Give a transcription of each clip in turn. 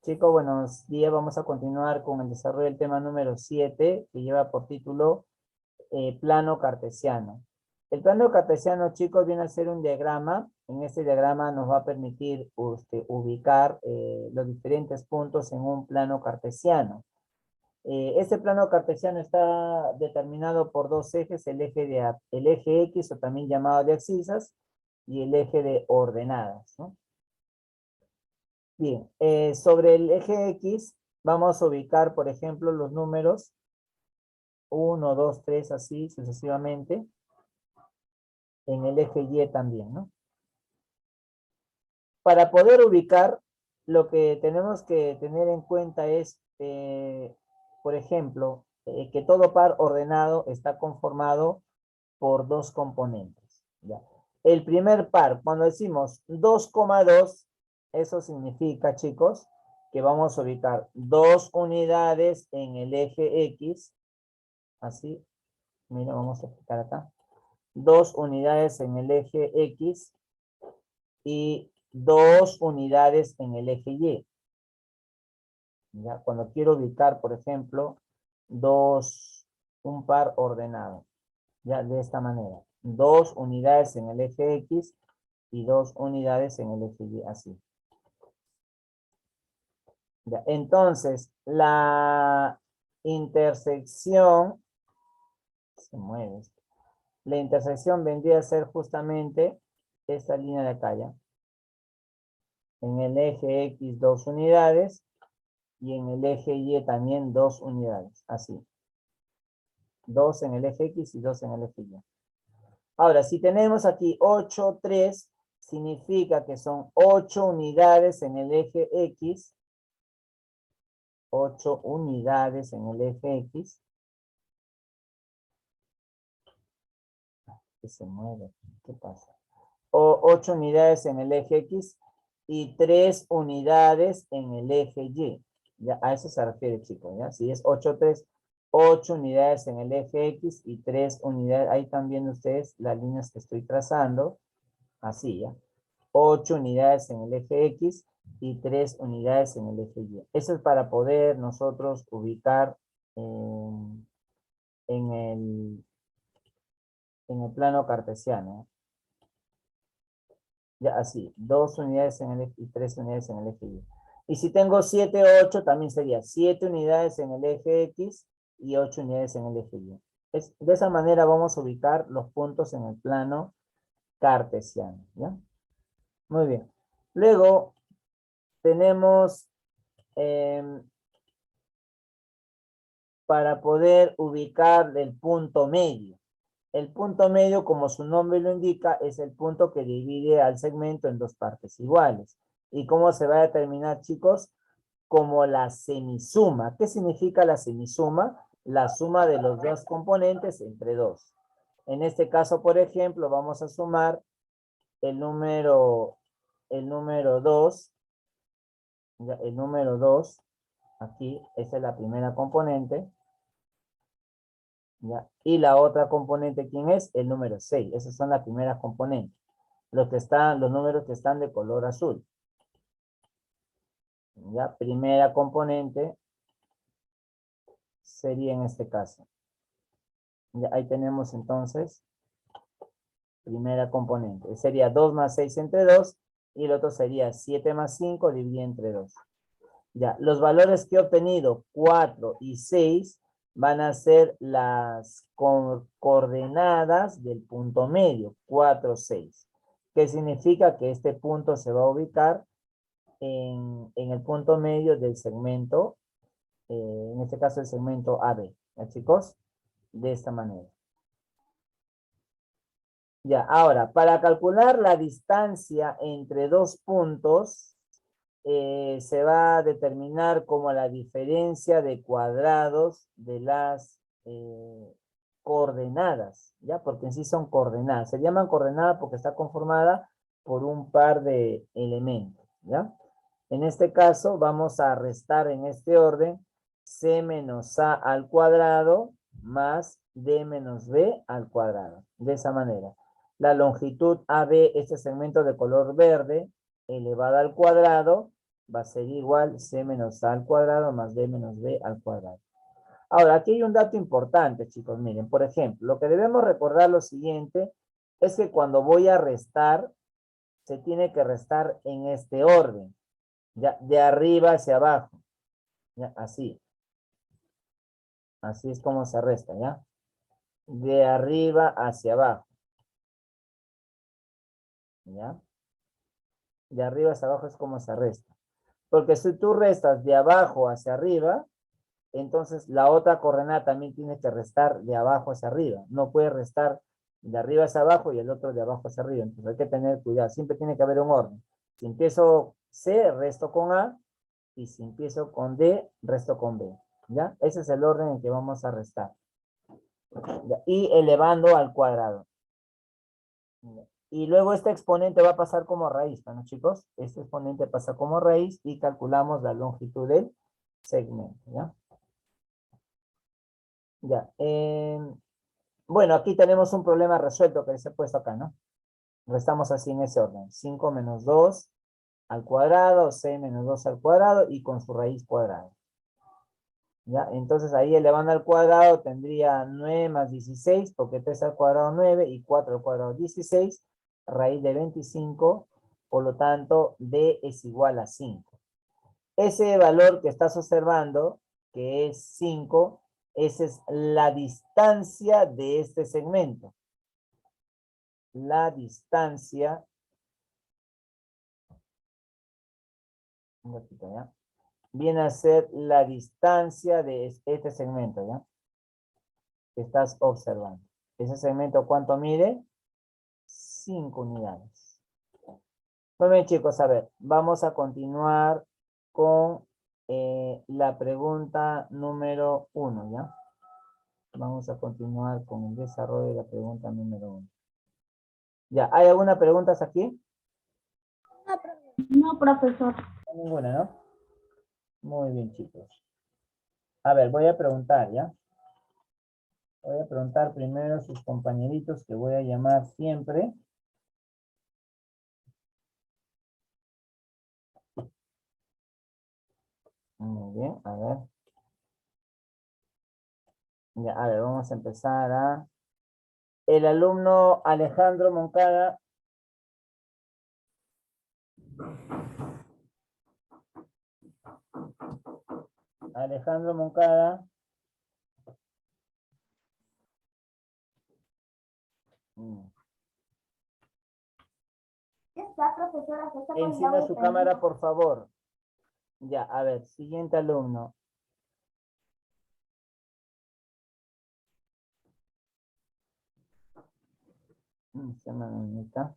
Chicos, buenos días. Vamos a continuar con el desarrollo del tema número 7, que lleva por título plano cartesiano. El plano cartesiano, chicos, viene a ser un diagrama. En este diagrama nos va a permitir ubicar los diferentes puntos en un plano cartesiano. Este plano cartesiano está determinado por dos ejes, el eje X, o también llamado de abscisas, y el eje de ordenadas, ¿no? Bien, sobre el eje X vamos a ubicar, por ejemplo, los números 1, 2, 3, así sucesivamente. En el eje Y también, ¿no? Para poder ubicar, lo que tenemos que tener en cuenta es, por ejemplo, que todo par ordenado está conformado por dos componentes, ¿ya? El primer par, cuando decimos 2,2, eso significa, chicos, que vamos a ubicar dos unidades en el eje X, así, mira, vamos a aplicar acá, dos unidades en el eje X y dos unidades en el eje Y. ¿Ya? Cuando quiero ubicar, por ejemplo, un par ordenado, ya de esta manera, dos unidades en el eje X y dos unidades en el eje Y, así. Ya, entonces, la intersección, se mueve, la intersección vendría a ser justamente esta línea de acá, ¿ya? En el eje X dos unidades y en el eje Y también dos unidades, así. Dos en el eje X y dos en el eje Y. Ahora, si tenemos aquí 8, 3, significa que son 8 unidades en el eje X, 8 unidades en el eje X, que se mueve, ¿qué pasa? O 8 unidades en el eje X y 3 unidades en el eje Y. Ya, a eso se refiere, chicos, ¿ya? Si es 8, 3, 8 unidades en el eje X y 3 unidades, ahí también ustedes las líneas que estoy trazando, así, ¿ya? 8 unidades en el eje X y 3 unidades en el eje Y. Eso es para poder nosotros ubicar en el plano cartesiano. Ya así, 2 unidades en el eje y 3 unidades en el eje Y. Y si tengo 7, 8, también sería 7 unidades en el eje X y 8 unidades en el eje Y. De esa manera vamos a ubicar los puntos en el plano cartesiano, ¿ya? Muy bien. Luego tenemos, para poder ubicar el punto medio. El punto medio, como su nombre lo indica, es el punto que divide al segmento en dos partes iguales. ¿Y cómo se va a determinar, chicos? Como la semisuma. ¿Qué significa la semisuma? La suma de los dos componentes entre dos. En este caso, por ejemplo, vamos a sumar el número 2. El número 2, aquí, esa es la primera componente. ¿Ya? Y la otra componente, ¿quién es? El número 6. Esas son las primeras componentes. Los números que están de color azul. ¿Ya? Primera componente sería en este caso. ¿Ya? Ahí tenemos entonces primera componente. Sería 2 más 6 entre 2 y el otro sería 7 más 5 dividido entre 2. Ya, los valores que he obtenido, 4 y 6, van a ser las coordenadas del punto medio, 4, 6. ¿Qué significa? Que este punto se va a ubicar en el punto medio del segmento, en este caso el segmento AB. ¿Ya, chicos? De esta manera. Ya, ahora, para calcular la distancia entre dos puntos, se va a determinar como la diferencia de cuadrados de las coordenadas, ¿ya? Porque en sí son coordenadas. Se llaman coordenadas porque está conformada por un par de elementos, ¿ya? En este caso, vamos a restar en este orden c menos a al cuadrado más d menos b al cuadrado. De esa manera. La longitud AB, este segmento de color verde, elevada al cuadrado, va a ser igual C menos A al cuadrado más D menos B al cuadrado. Ahora, aquí hay un dato importante, chicos. Miren, por ejemplo, lo que debemos recordar lo siguiente es que cuando voy a restar, se tiene que restar en este orden, ya, de arriba hacia abajo, ya, así. Así es como se resta, ¿ya? De arriba hacia abajo, ¿ya? De arriba hacia abajo es como se resta. Porque si tú restas de abajo hacia arriba, entonces la otra coordenada también tiene que restar de abajo hacia arriba. No puede restar de arriba hacia abajo y el otro de abajo hacia arriba. Entonces hay que tener cuidado. Siempre tiene que haber un orden. Si empiezo C, resto con A. Y si empiezo con D, resto con B. ¿Ya? Ese es el orden en que vamos a restar. ¿Ya? Y elevando al cuadrado. ¿Ya? Y luego este exponente va a pasar como raíz, ¿no, chicos? Este exponente pasa como raíz y calculamos la longitud del segmento, ¿ya? Ya. Bueno, aquí tenemos un problema resuelto que les he puesto acá, ¿no? Restamos así en ese orden. 5 menos 2 al cuadrado, 6 menos 2 al cuadrado y con su raíz cuadrada. ¿Ya? Entonces ahí elevando al cuadrado tendría 9 más 16, porque 3 al cuadrado 9 y 4 al cuadrado 16, raíz de 25, por lo tanto D es igual a 5. Ese valor que estás observando, que es 5, esa es la distancia de este segmento. La distancia, un ratito, ¿ya? Viene a ser la distancia de este segmento, ¿ya? Que estás observando. Ese segmento, ¿cuánto mide? 5 unidades. Muy bien, chicos, a ver, vamos a continuar con la pregunta número 1, ¿ya? Vamos a continuar con el desarrollo de la pregunta número 1. ¿Ya? ¿Hay alguna pregunta aquí? No, profesor. Ninguna, ¿no? Muy bien, chicos. A ver, voy a preguntar, ¿ya? Voy a preguntar primero a sus compañeritos que voy a llamar siempre. Muy bien, a ver. Ya, a ver, vamos a empezar a... El alumno Alejandro Moncada. Alejandro Moncada. Está, profesora, se está con el Encienda audio su prendido. cámara, por favor. Ya, a ver, siguiente alumno. Se me unita.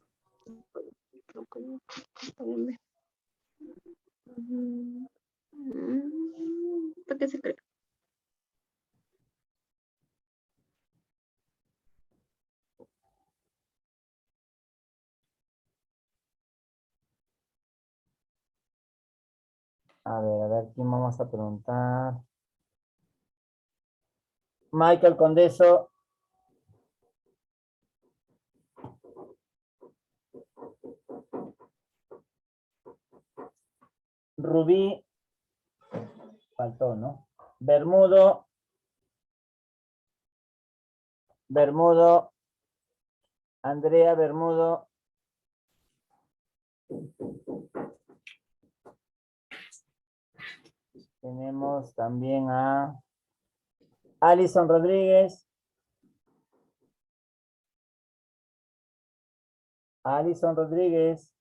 ¿Por qué se cree? A ver, ¿quién vamos a preguntar? Michael Condeso. Rubí. Faltó, ¿no? Bermudo. Bermudo. Andrea Bermudo. Tenemos también a Alison Rodríguez. Alison Rodríguez.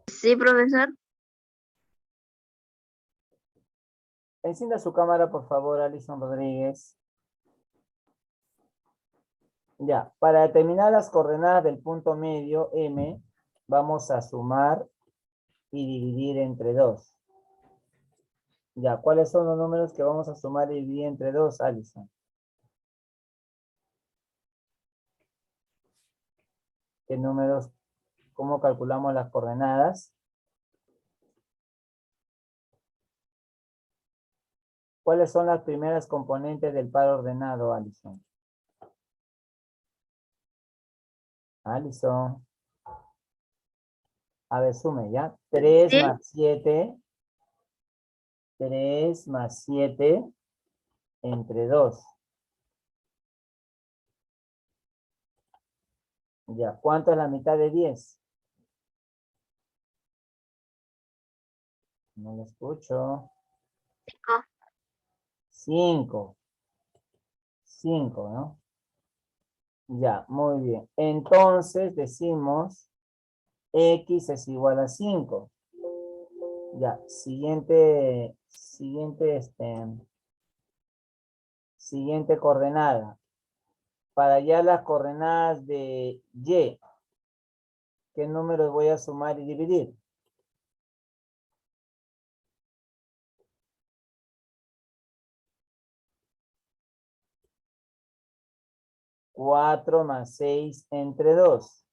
Sí, profesor. Encienda su cámara, por favor, Alison Rodríguez. Ya, para determinar las coordenadas del punto medio M, vamos a sumar y dividir entre 2. Ya, ¿cuáles son los números que vamos a sumar y dividir entre 2, Alison? ¿Qué números? ¿Cómo calculamos las coordenadas? ¿Cuáles son las primeras componentes del par ordenado, Alison? Alison. A ver, sume ya. 3 Sí. más 7. 3 más 7 entre 2. Ya, ¿cuánto es la mitad de 10? No lo escucho. 5. 5, ¿no? Ya, muy bien. Entonces decimos x es igual a 5. Ya, siguiente coordenada. Para hallar las coordenadas de y, ¿qué números voy a sumar y dividir? 4 más 6 entre 2.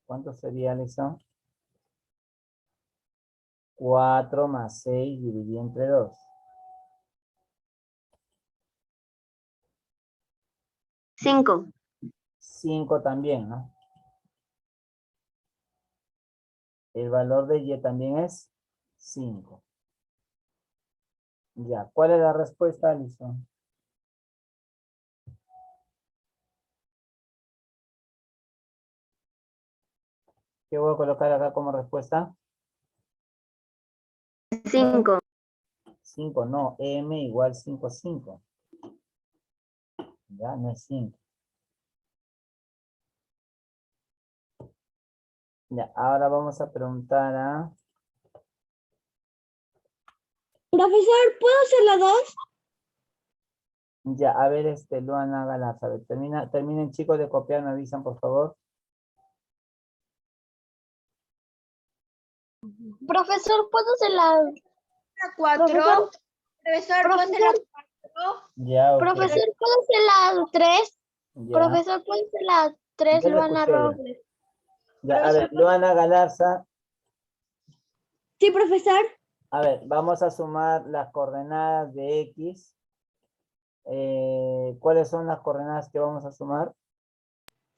¿Cuánto sería, Alison? 4 más 6 dividido entre 2. 5. 5 también, ¿no? El valor de y también es 5. Ya, ¿cuál es la respuesta, Alison? ¿Qué voy a colocar acá como respuesta? 5. 5, no, m igual 5, 5. Ya, no es 5. Ya, ahora vamos a preguntar a... Profesor, ¿puedo hacer la 2? Ya, a ver, Luana Galarza. A ver, terminen chicos de copiar, me avisan, por favor. Profesor, ¿puedo hacer la 4? Profesor, ¿puedo hacer la 4? Ya, ok. Profesor, ¿puedo hacer la 3? Ya, Profesor, ¿puedo hacer la 3, ya le Luana escuché ya. Robles? Ya, a ver, Luana Galarza. Sí, profesor. A ver, vamos a sumar las coordenadas de X. ¿Cuáles son las coordenadas que vamos a sumar?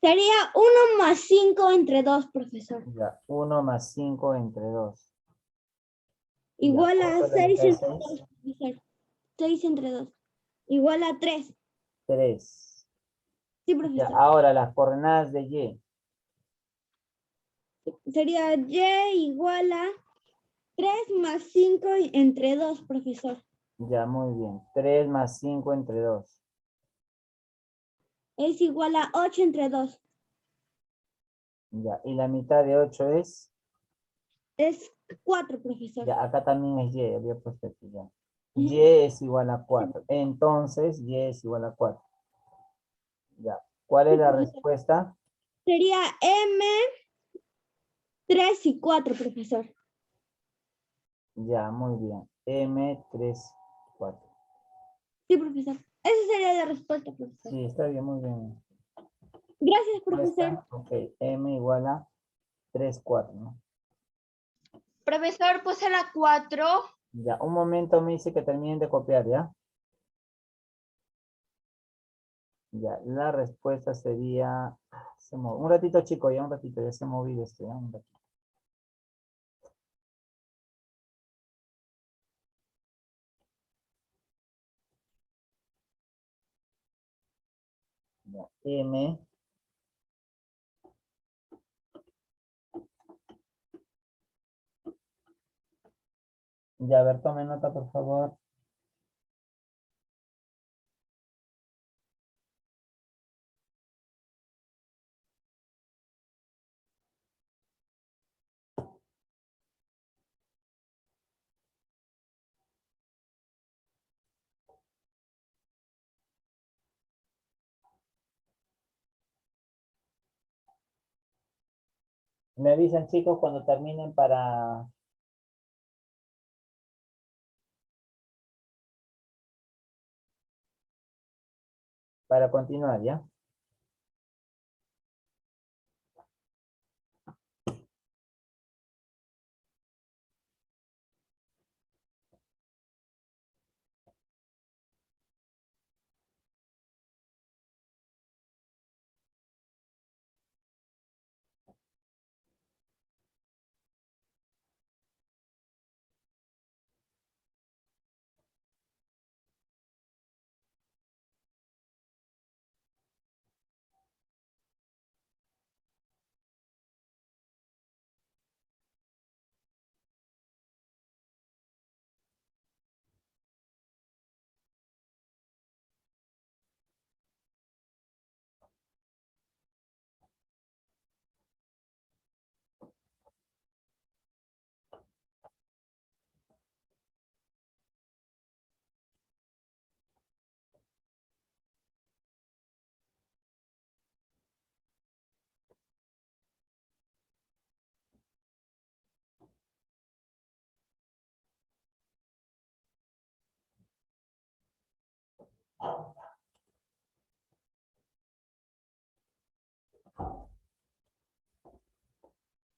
Sería 1 más 5 entre 2, profesor. Ya, 1 más 5 entre 2. Igual a ¿Cuánto es la 6 mitad de entre 6? 2, profesor. 6 entre 2. Igual a 3. 3. Sí, Ya, profesor. ahora las coordenadas de Y. Sería y igual a 3 más 5 entre 2, profesor. Ya, muy bien. 3 más 5 entre 2. Es igual a 8 entre 2. Ya, y la mitad de 8 es... Es 4, profesor. Ya, acá también es Y, había puesto aquí ya. Y Ujú. es igual a 4. Entonces, Y es igual a 4. Ya. ¿Cuál es Sí, la profesor. respuesta? Sería M 3 y 4, profesor. Ya, muy bien. M3, 4. Sí, profesor. Esa sería la respuesta, profesor. Sí, está bien, muy bien. Gracias, profesor. Respuesta, ok. M igual a 3, 4, ¿no? Profesor, puse la 4. Ya, un momento me dice que terminen de copiar, ¿ya? Ya, la respuesta sería... Un ratito, chicos, ya un ratito, ya se ha movido esto, ya un ratito. Ya, M. Ya, a ver, tome nota, por favor. Me avisan, chicos, cuando terminen para continuar, ¿ya?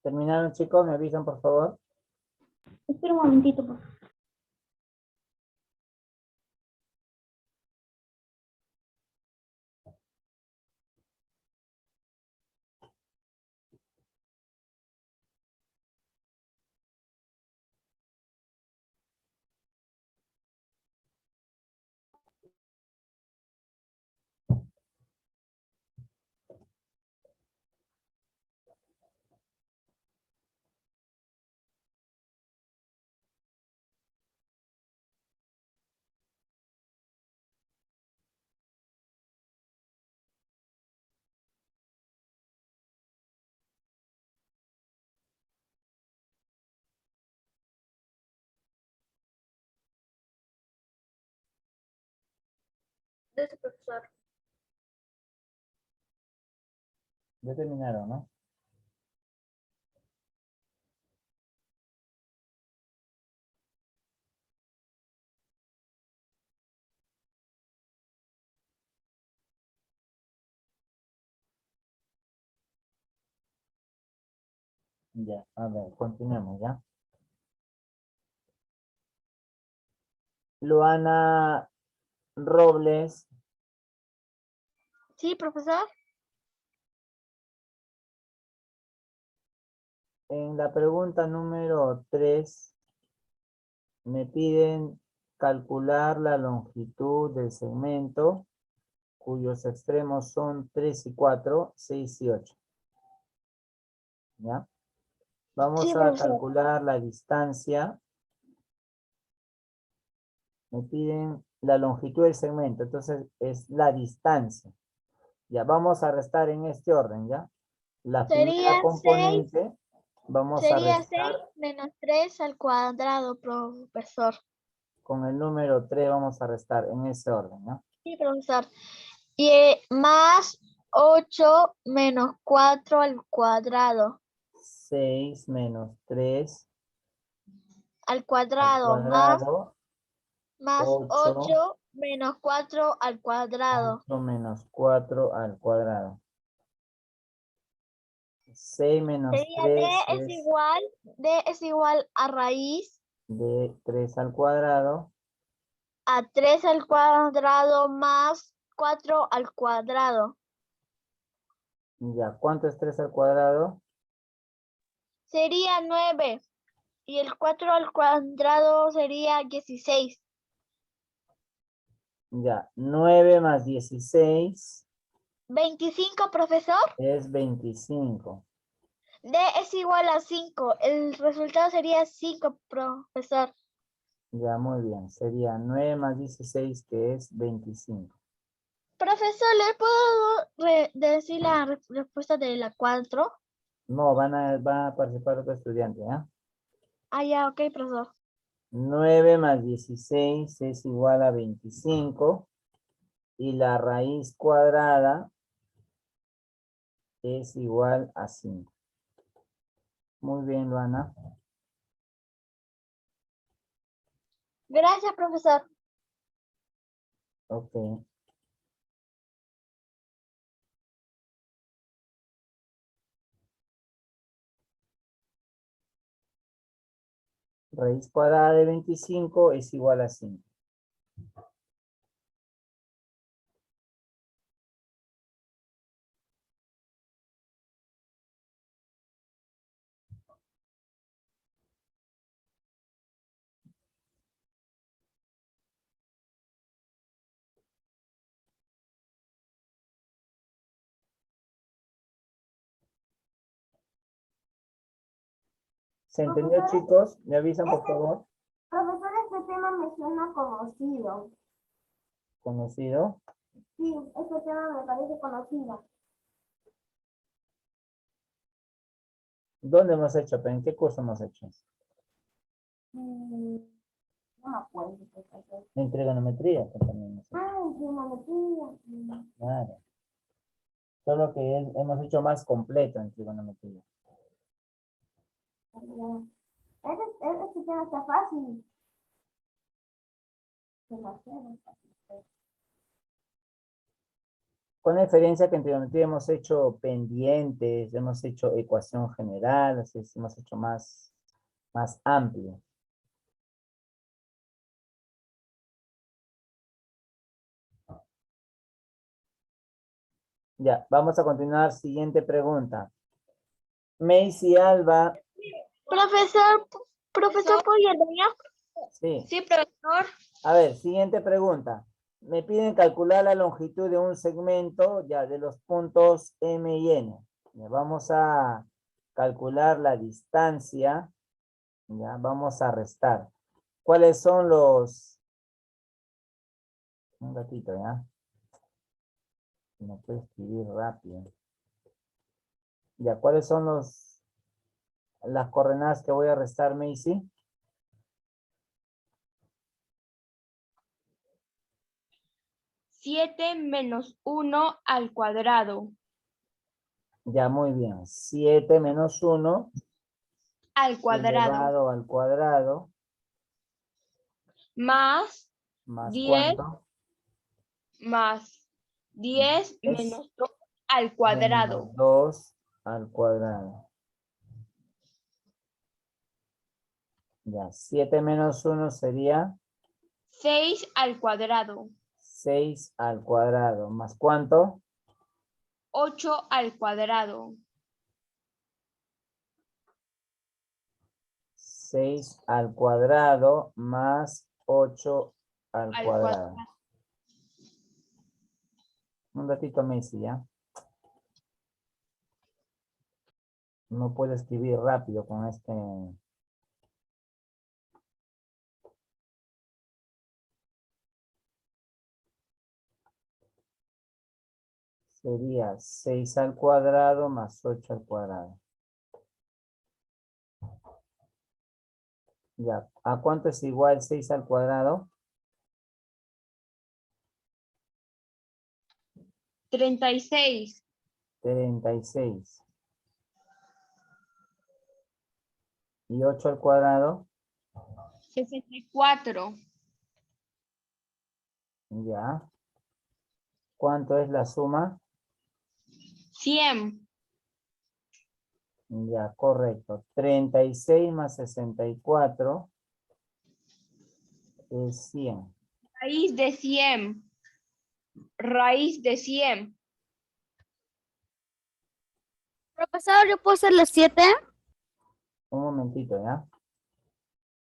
¿Terminaron, chicos? ¿Me avisan, por favor? Espera un momentito, por favor. Gracias, profesor. Ya terminaron, ¿no? Ya, a ver, continuemos, ¿ya? Luana Robles, Sí, profesor. en la pregunta número 3 me piden calcular la longitud del segmento cuyos extremos son 3 y 4, 6 y 8. ¿Ya? Vamos Sí, a profesor. calcular la distancia. Me piden la longitud del segmento, entonces es la distancia. Ya, vamos a restar en este orden, ¿ya? La primera Sería 6, componente, vamos a sería 6 restar menos 3 al cuadrado, profesor. con el número 3, vamos a restar en ese orden, ¿no? Sí, profesor. Y más 8 menos 4 al cuadrado. 6 menos 3 Al al cuadrado. cuadrado, Más 8, 8 menos 4 al cuadrado. 8 menos 4 al cuadrado. 6 menos Sería 3 es D es igual a raíz de 3 al cuadrado. a 3 al cuadrado más 4 al cuadrado. Ya, ¿cuánto es 3 al cuadrado? Sería 9. Y el 4 al cuadrado sería 16. Ya, 9 más 16 25, profesor. es 25. D es igual a 5. El resultado sería 5, profesor. Ya, muy bien. Sería 9 más 16, que es 25. Profesor, ¿le puedo decir la respuesta de la 4? No, va a participar otro estudiante, ¿ya? Ah, ya, ok, profesor. 9 más 16 es igual a 25. Y la raíz cuadrada es igual a 5. Muy bien, Luana. Gracias, profesor. Ok. Raíz cuadrada de 25 es igual a 5. ¿Se entendió, chicos? ¿Me avisan, por favor? Profesor, este tema me suena conocido. ¿Conocido? Sí, este tema me parece conocido. ¿Dónde hemos hecho? ¿En qué curso hemos hecho? No me acuerdo, profesor. En trigonometría, que también hemos hecho. Ah, en trigonometría. Claro. Solo que hemos hecho más completo en trigonometría. Este tema está fácil. Demasiado fácil. Con la diferencia que anteriormente hemos hecho pendientes, hemos hecho ecuación general, así es, hemos hecho más amplio. Ya, vamos a continuar. Siguiente pregunta. Macy Alba, Profesor, ¿podría leer? sí. Sí, profesor. A ver, siguiente pregunta. Me piden calcular la longitud de un segmento, ya, de los puntos M y N. Ya, vamos a calcular la distancia, ya, vamos a restar. ¿Cuáles son los... Un ratito, ya. No puedo escribir rápido. Ya, ¿cuáles son las coordenadas que voy a restar, Macy? 7 menos 1 al cuadrado. Ya, muy bien. 7 menos 1 Al cuadrado. elevado al cuadrado. Más ¿Más 10 cuánto? más 10 Es menos 2 al menos cuadrado. 2 al cuadrado. Ya, 7 menos 1 sería 6 al cuadrado. 6 al cuadrado. ¿Más cuánto? 8 al cuadrado. 6 al cuadrado más 8 al Al cuadrado. cuadrado. Un ratito, Messi, ¿ya? No puedo escribir rápido con este... Sería 6 al cuadrado más 8 al cuadrado. Ya, ¿a cuánto es igual 6 al cuadrado? 36. 36. ¿Y 8 al cuadrado? 64. Ya. ¿Cuánto es la suma? 100. Ya, correcto. 36 más 64 es 100. Raíz de 100. Raíz de 100. Profesor, ¿yo puedo hacer las 7? Un momentito, ¿ya?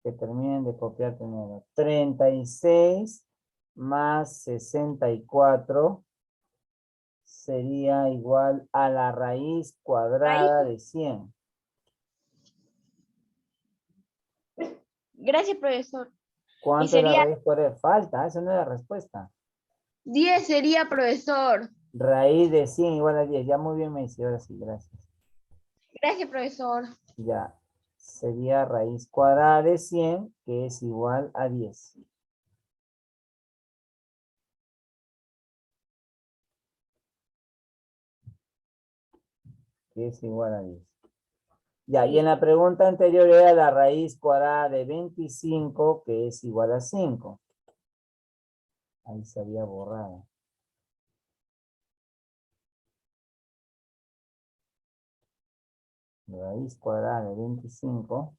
Que terminen de copiar primero. 36 más 64 sería igual a la raíz Raíz. cuadrada de 100. Gracias, profesor. Y ¿Cuánto es la sería raíz cuadrada? Falta, esa no es la respuesta. 10 sería, profesor. Raíz de 100 igual a 10. Ya muy bien me dice, ahora sí, gracias. Gracias, profesor. Ya, sería raíz cuadrada de 100, que es igual a 10. Que es igual a 10. Ya, y en la pregunta anterior era la raíz cuadrada de 25, que es igual a 5. Ahí se había borrado. Raíz cuadrada de 25.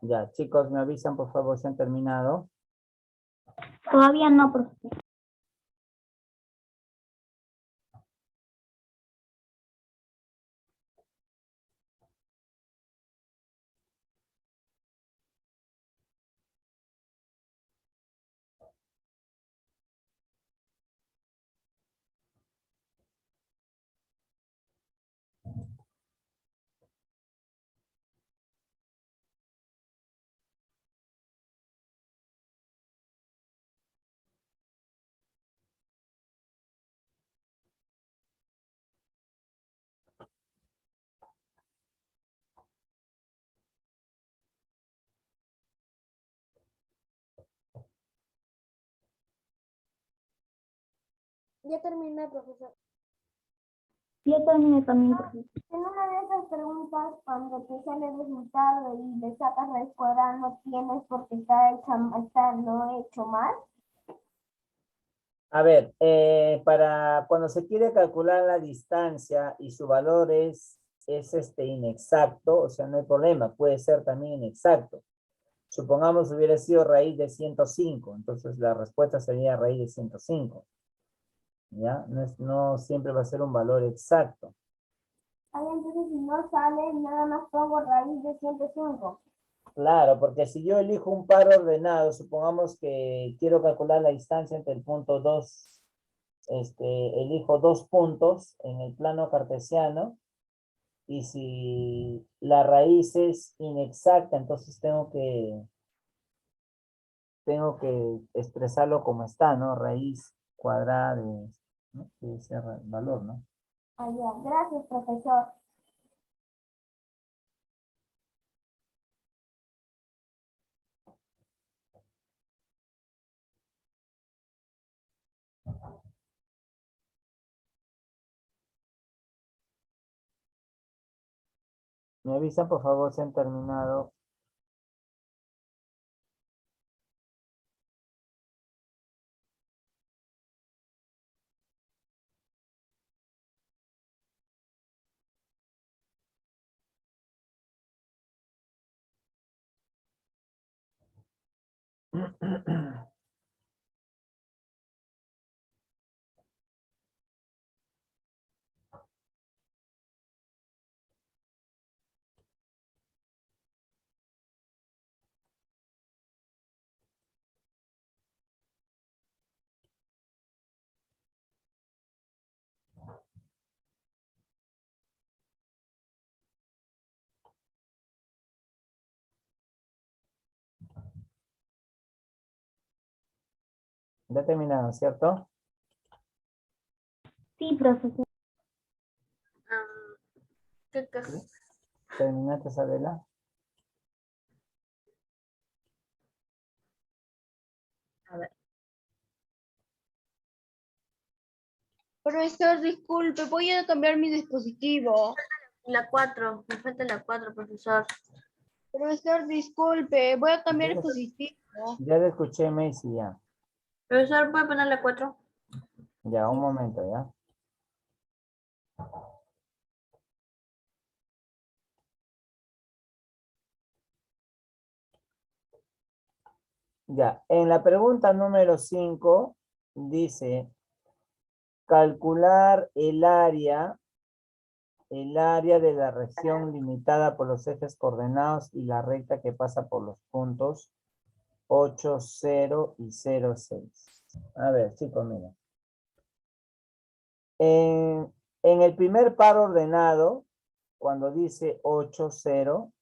Ya, chicos, me avisan, por favor, si han terminado. Todavía no, profesor. Ya terminé, profesor. Yo terminé también, profesor. En una de esas preguntas, cuando te sale el resultado y le sacas raíz cuadrada, no tienes porque no hecho mal. A ver, para cuando se quiere calcular la distancia y su valor es inexacto, o sea, no hay problema, puede ser también inexacto. Supongamos hubiera sido raíz de 105, entonces la respuesta sería raíz de 105. ¿Ya? No siempre va a ser un valor exacto. Entonces, si no sale, nada más pongo raíz de 105. Claro, porque si yo elijo un par ordenado, supongamos que quiero calcular la distancia entre el punto 2, elijo 2 puntos en el plano cartesiano, y si la raíz es inexacta, entonces tengo que expresarlo como está, ¿no? Raíz cuadrada de, ¿no? De ese valor, ¿no? Ah, ya. Gracias, profesor. Me avisan, por favor, si han terminado. Ya terminaron, ¿cierto? Sí, profesor. ¿Sí? ¿Terminaste, Isabela? Profesor, disculpe, voy a cambiar mi dispositivo. La 4, me falta la 4, profesor. Profesor, disculpe, voy a cambiar dispositivo. Ya le escuché, Macy, ya. Profesor, ¿puede poner la 4? Ya, un momento, ya. Ya, en la pregunta número 5 dice, calcular el área de la región limitada por los ejes coordenados y la recta que pasa por los puntos 8, 0 y 0, 6. A ver, chicos, mira. En el primer par ordenado, cuando dice 8, 0,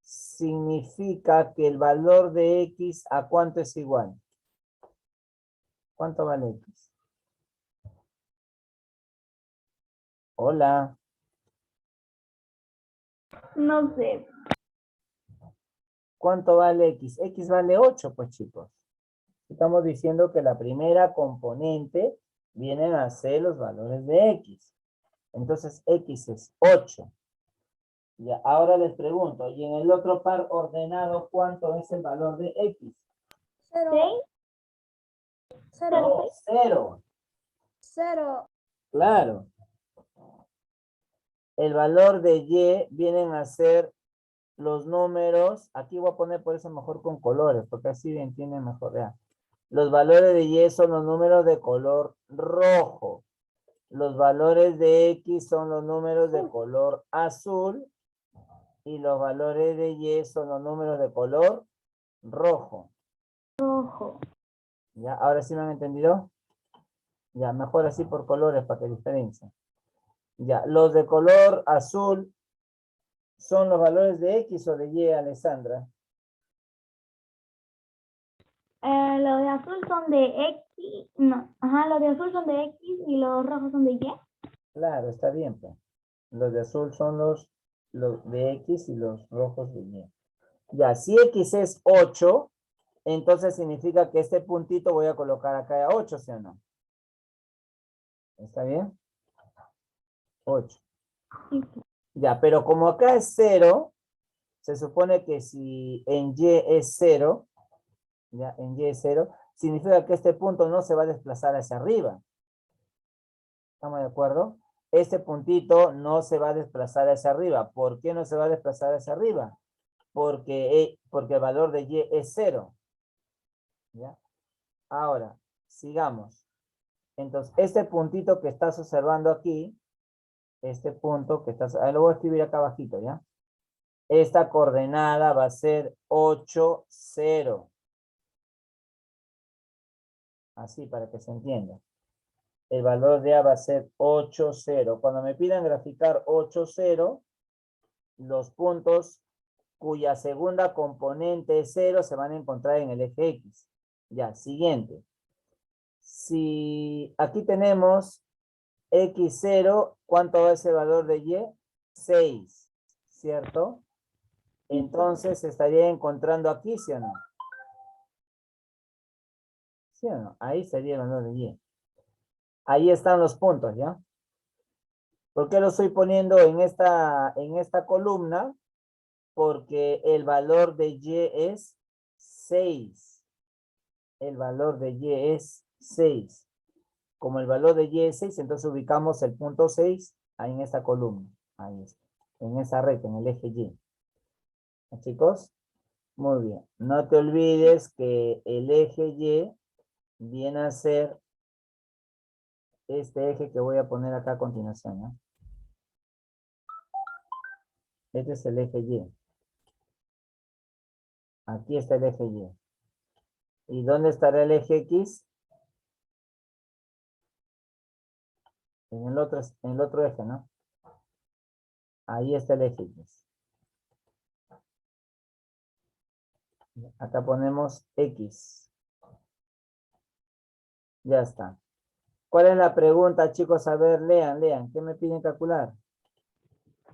significa que el valor de X, ¿a cuánto es igual? ¿Cuánto vale X? Hola. No sé. ¿Cuánto vale X? X vale 8, pues, chicos. Estamos diciendo que la primera componente vienen a ser los valores de X. Entonces, X es 8. Ya, ahora les pregunto, ¿y en el otro par ordenado cuánto es el valor de X? 0. No, 0. 0. Claro. El valor de Y vienen a ser los números. Aquí voy a poner por eso mejor con colores, porque así entienden mejor. Vean. Los valores de Y son los números de color rojo. Los valores de X son los números de color azul. Y los valores de Y son los números de color rojo. Rojo. ¿Ya? ¿Ahora sí me han entendido? Ya, mejor así por colores para que diferencien. Ya, los de color azul son los valores de X o de Y, Alessandra. Los de azul son de X. No. Ajá, los de azul son de X y los rojos son de Y. Claro, está bien, pues. Los de azul son los de X y los rojos de Y. Ya, si X es 8, entonces significa que este puntito voy a colocar acá a 8, ¿sí o no? ¿Está bien? 8. Sí. Ya, pero como acá es 0, se supone que si en Y es 0, ya, en Y es 0, significa que este punto no se va a desplazar hacia arriba. ¿Estamos de acuerdo? Este puntito no se va a desplazar hacia arriba. ¿Por qué no se va a desplazar hacia arriba? Porque el valor de Y es 0. ¿Ya? Ahora, sigamos. Entonces, este puntito que estás observando aquí, este punto que estás, lo voy a escribir acá abajito, ¿ya? Esta coordenada va a ser 8, 0. Así, para que se entienda. El valor de A va a ser 8, 0. Cuando me pidan graficar 8, 0, los puntos cuya segunda componente es 0 se van a encontrar en el eje X. Ya, siguiente. Si aquí tenemos X0, ¿cuánto es el valor de Y? 6, ¿cierto? Entonces estaría encontrando aquí, ¿sí o no? ¿Sí o no? Ahí sería el valor de Y. Ahí están los puntos, ¿ya? ¿Por qué lo estoy poniendo en esta columna? Porque el valor de Y es 6. El valor de Y es 6. Como el valor de Y es 6, entonces ubicamos el punto 6 ahí en esta columna. Ahí está. En esa recta, en el eje Y. ¿Ya, chicos? Muy bien. No te olvides que el eje Y viene a ser este eje que voy a poner acá a continuación, ¿no? Este es el eje Y. Aquí está el eje Y. ¿Y dónde estará el eje X? En el otro eje, ¿no? Ahí está el eje X. Acá ponemos X. Ya está. ¿Cuál es la pregunta, chicos? A ver, lean. ¿Qué me piden calcular?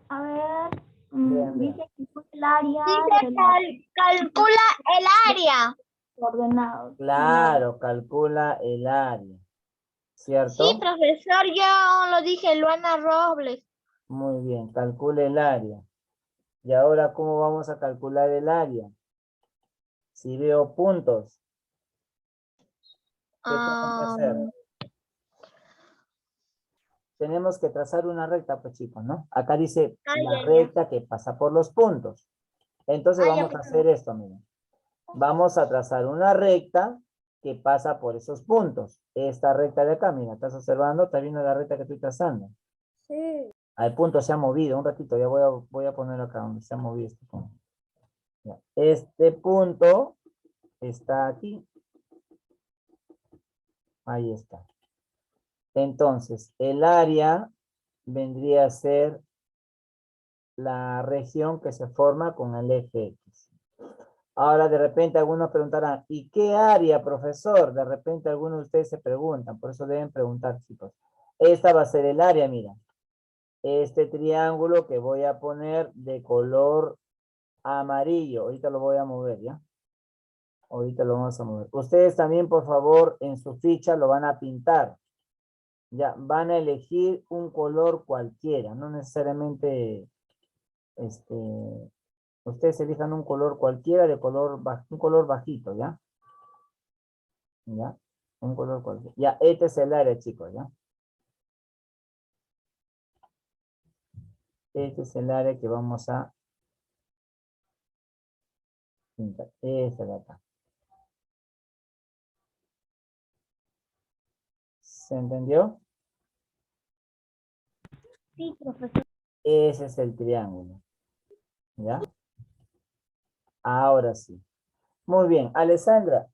A ver, Lean. dice que fue el área Dice de calcula el área. los coordenados. Claro, calcula el área. Sí, ¿Cierto? profesor, yo lo dije, Luana Robles. Muy bien, calcule el área. Y ahora, ¿cómo vamos a calcular el área? Si veo puntos, ¿qué tengo que hacer? Tenemos que trazar una recta, pues chicos, ¿no? Acá dice la recta que pasa por los puntos. Entonces vamos a hacer esto, miren. Vamos a trazar una recta que pasa por esos puntos. Esta recta de acá, mira, ¿estás observando? ¿Está viendo la recta que estoy trazando? Sí. Al punto se ha movido, un ratito, ya voy a ponerlo acá donde se ha movido este punto. Ya. Este punto está aquí. Ahí está. Entonces, el área vendría a ser la región que se forma con el eje X. Ahora, de repente, algunos preguntarán, ¿y qué área, profesor? De repente, algunos de ustedes se preguntan, por eso deben preguntar, chicos. Esta va a ser el área, mira. Este triángulo que voy a poner de color amarillo. Ahorita lo voy a mover, ¿ya? Ahorita lo vamos a mover. Ustedes también, por favor, en su ficha lo van a pintar. Ya, van a elegir un color cualquiera, no necesariamente, ustedes elijan un color cualquiera de un color bajito, ¿ya? ¿Ya? Un color cualquiera. Ya, este es el área, chicos, ¿ya? Este es el área que vamos a pintar. Este de acá. ¿Se entendió? Sí, profesor. Ese es el triángulo, ¿ya? Ahora sí. Muy bien, Alessandra,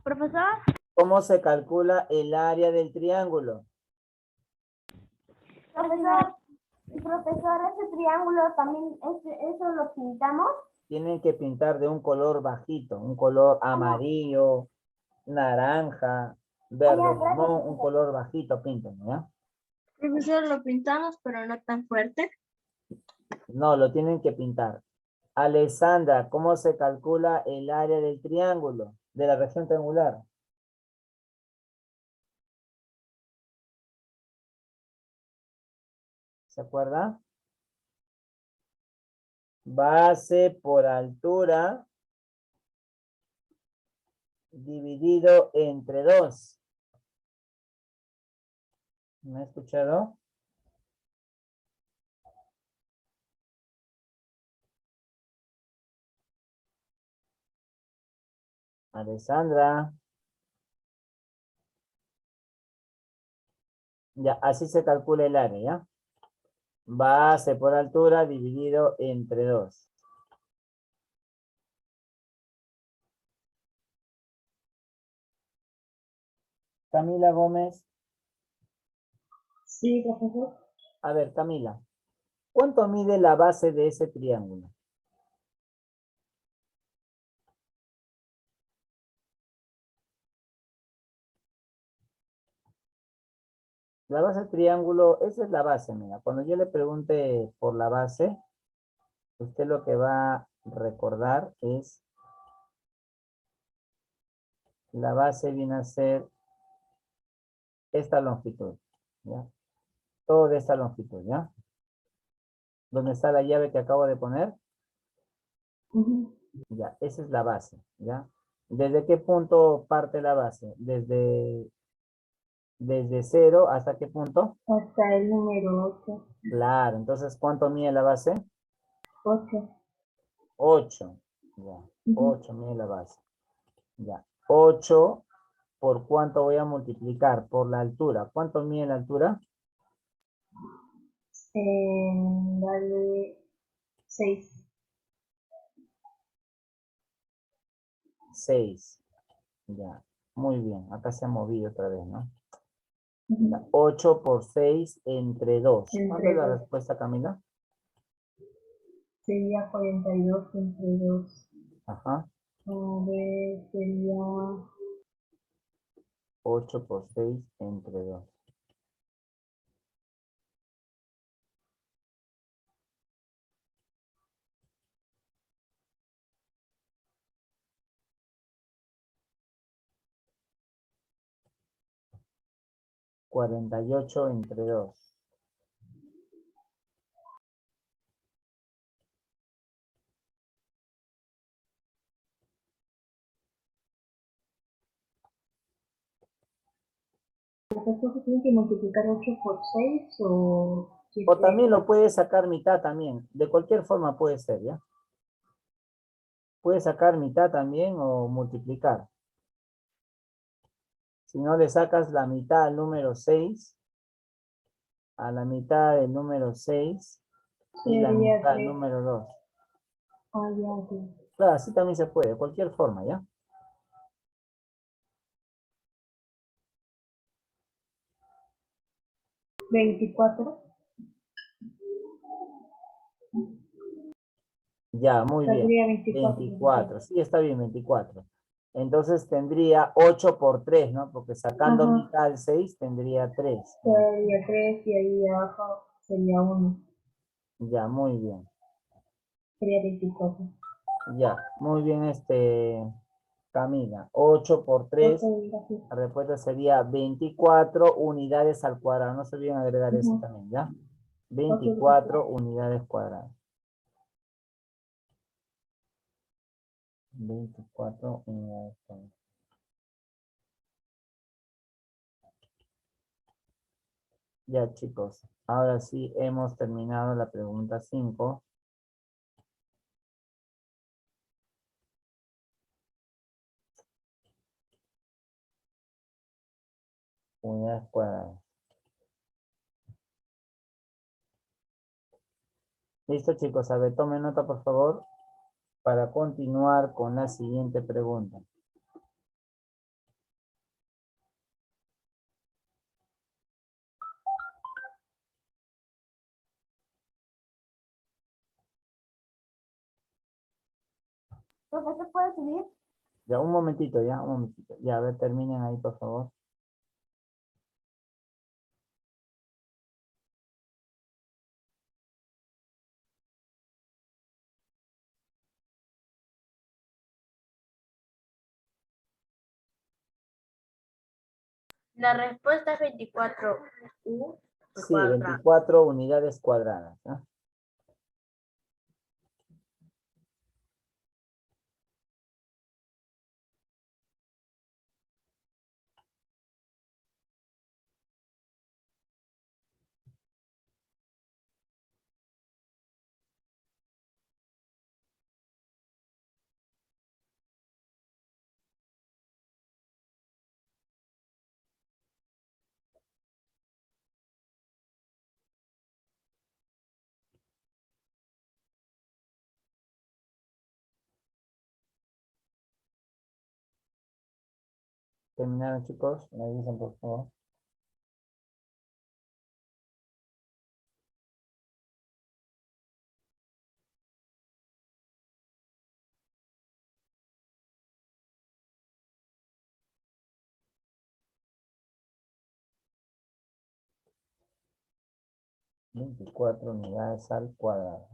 Profesor, ¿cómo se calcula el área del triángulo? Profesor, ese triángulo también, eso lo pintamos. Tienen que pintar de un color bajito, un color amarillo, naranja, verde limón, un color bajito, pinten, ¿ya? Profesor, lo pintamos, pero no tan fuerte. No, lo tienen que pintar. Alessandra, ¿cómo se calcula el área del triángulo, de la región triangular? ¿Se acuerda? Base por altura dividido entre 2. ¿Me ha escuchado? Alessandra. Ya, así se calcula el área, ¿ya? Base por altura dividido entre 2. Camila Gómez. Sí, profesor. A ver, Camila. ¿Cuánto mide la base de ese triángulo? La base del triángulo, esa es la base, mira. Cuando yo le pregunte por la base, usted lo que va a recordar es la base viene a ser esta longitud, ¿ya? Toda esta longitud, ¿ya? ¿Dónde está la llave que acabo de poner? Ya, esa es la base, ¿ya? ¿Desde qué punto parte la base? Desde 0 ¿hasta qué punto? Hasta el número 8. Claro, entonces, ¿cuánto mide la base? 8. 8. Ya, 8 mide la base. Ya, 8 por cuánto voy a multiplicar, por la altura. ¿Cuánto mide la altura? Dale 6. 6. Ya, muy bien. Acá se ha movido otra vez, ¿no? Ya, 8 por 6 entre 2. ¿Cuánto es la respuesta, Camila? Sería 42 entre 2. Ajá. A ver, sería 8 por 6 entre 2. ¿48 entre 2? ¿esto se tiene que multiplicar 8 por 6 o O también lo puedes sacar mitad también. De cualquier forma puede ser, ¿ya? Puedes sacar mitad también o multiplicar. Si no le sacas la mitad al número 6, a la mitad del número 6 y la sería mitad del 3? número 2. Ah, ya, ya. Claro, así también se puede, de cualquier forma, ¿ya? ¿24? Ya, muy bien. Saldría 24. 24, sí, está bien, 24. Entonces tendría 8 por 3, ¿no? Porque sacando Ajá. mitad al 6 tendría 3. Sería 3 y ahí abajo sería 1. Ya, muy bien. Sería 24. Ya, muy bien, Camila. 8 por 3, Gracias. la respuesta sería 24 unidades al cuadrado. No se olviden agregar eso Ujú. también, ¿ya? Ok, 24 unidades cuadradas. 24 unidades cuadradas. Ya, chicos. Ahora sí hemos terminado la pregunta 5. Unidades cuadradas. Listo, chicos. A ver, tomen nota, por favor, para continuar con la siguiente pregunta. Profesor, ¿puede subir? Ya, un momentito, ya, un momentito. Ya, a ver, terminen ahí, por favor. La respuesta es 24. Sí, 24 unidades cuadradas, ¿no? ¿Terminaron, chicos? Me dicen, por favor. Veinticuatro unidades al cuadrado.